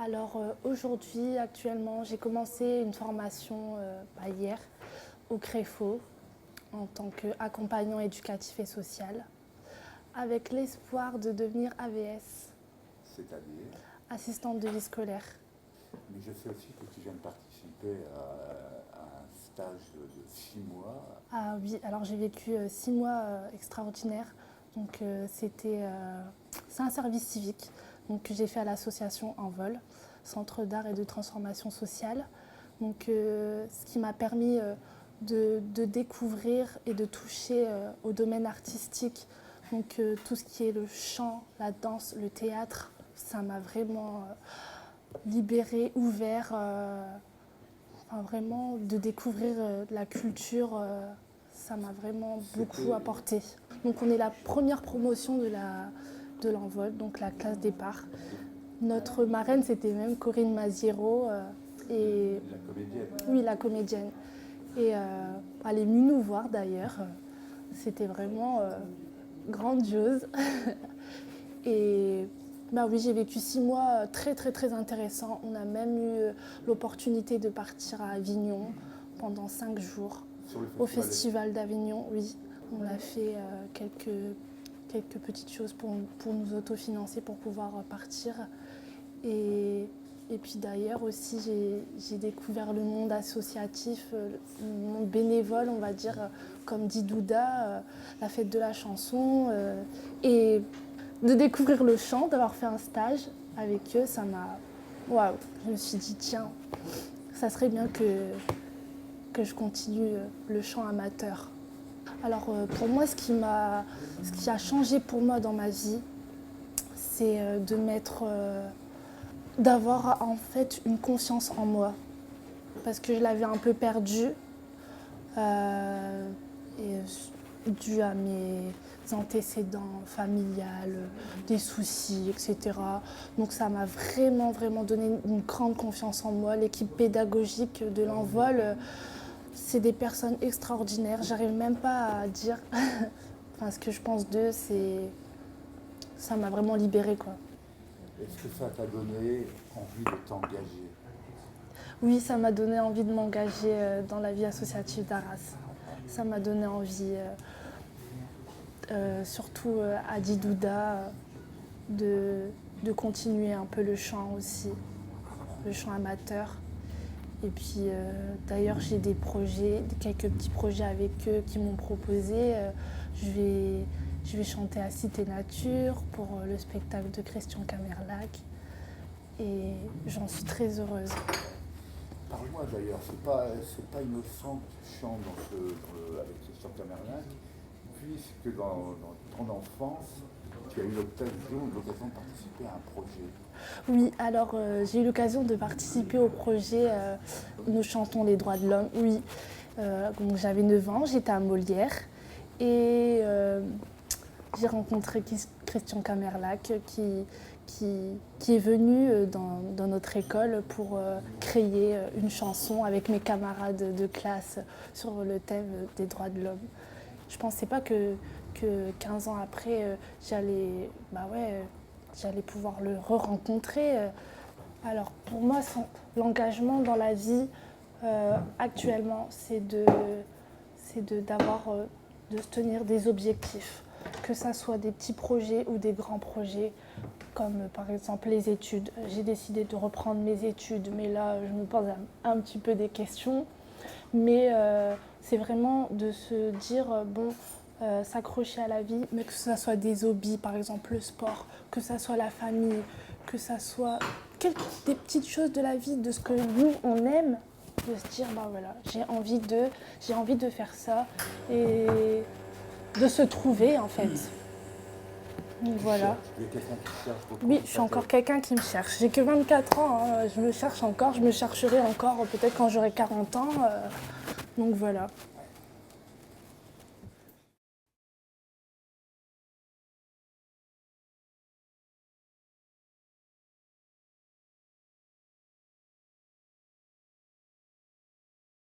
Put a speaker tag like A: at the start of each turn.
A: Alors aujourd'hui, actuellement, j'ai commencé une formation hier au CREFO en tant qu'accompagnant éducatif et social avec l'espoir de devenir AVS,
B: C'est-à-dire,
A: assistante de vie scolaire.
B: mais je sais aussi que tu viens de participer à un stage de 6 mois.
A: Ah oui, alors j'ai vécu 6 mois extraordinaires. Donc c'est un service civique que j'ai fait à l'association Envol, Centre d'art et de transformation sociale. Donc ce qui m'a permis de découvrir et de toucher au domaine artistique. Donc tout ce qui est le chant, la danse, le théâtre, ça m'a vraiment libérée, ouvert. Vraiment, de découvrir la culture, ça m'a vraiment beaucoup apporté. Donc on est la première promotion de l'Envol, donc la classe départ. Notre marraine, c'était même Corinne Maziero. Et
B: La comédienne.
A: oui, la comédienne. Et elle est venue nous voir d'ailleurs. C'était vraiment grandiose. Et bah oui, j'ai vécu 6 mois très très très intéressants. On a même eu l'opportunité de partir à Avignon pendant 5 jours au festival d'Avignon. Oui, on a fait quelques petites choses pour nous autofinancer pour pouvoir partir. Et puis d'ailleurs aussi, j'ai découvert le monde associatif, le monde bénévole, on va dire, comme dit Douda, la fête de la chanson. Et de découvrir le chant, d'avoir fait un stage avec eux, ça m'a... Waouh! Je me suis dit, tiens, ça serait bien que je continue le chant amateur. Alors pour moi, ce qui a changé pour moi dans ma vie, c'est d'avoir en fait une confiance en moi. Parce que je l'avais un peu perdue, dû à mes antécédents familiales, des soucis, etc. Donc ça m'a vraiment, vraiment donné une grande confiance en moi. L'équipe pédagogique de l'Envol, c'est des personnes extraordinaires. J'arrive même pas à dire ce que je pense d'eux, ça m'a vraiment libérée, quoi.
B: Est-ce que ça t'a donné envie de t'engager?
A: Oui, ça m'a donné envie de m'engager dans la vie associative d'Arras. Ça m'a donné envie, surtout à Didouda, de continuer un peu le chant aussi, le chant amateur. Et puis d'ailleurs, j'ai des projets, quelques petits projets avec eux qui m'ont proposé. Je vais chanter à Cité Nature pour le spectacle de Christian Camerlac. Et j'en suis très heureuse.
B: Parle-moi d'ailleurs, c'est pas innocent que tu chantes avec Christian Camerlac, puisque dans ton enfance, tu as eu l'occasion de participer à un projet.
A: Oui, alors j'ai eu l'occasion de participer au projet Nous chantons les droits de l'homme. Oui, donc j'avais 9 ans, j'étais à Molière et j'ai rencontré Christian Camerlac qui est venu dans notre école pour créer une chanson avec mes camarades de classe sur le thème des droits de l'homme. Je ne pensais pas que 15 ans après, j'allais pouvoir le re-rencontrer. Alors pour moi, l'engagement dans la vie actuellement, c'est de se tenir des objectifs, que ça soit des petits projets ou des grands projets, comme par exemple les études. J'ai décidé de reprendre mes études, mais là, je me pose un petit peu des questions. Mais c'est vraiment de se dire, s'accrocher à la vie, mais que ça soit des hobbies, par exemple le sport, que ça soit la famille, que ça soit des petites choses de la vie, de ce que nous, on aime, de se dire, voilà, j'ai envie de faire ça, et de se trouver, en fait. Donc voilà. Oui, je suis encore quelqu'un qui me cherche. J'ai que 24 ans, hein. Je me cherche encore, je me chercherai encore peut-être quand j'aurai 40 ans. Donc voilà.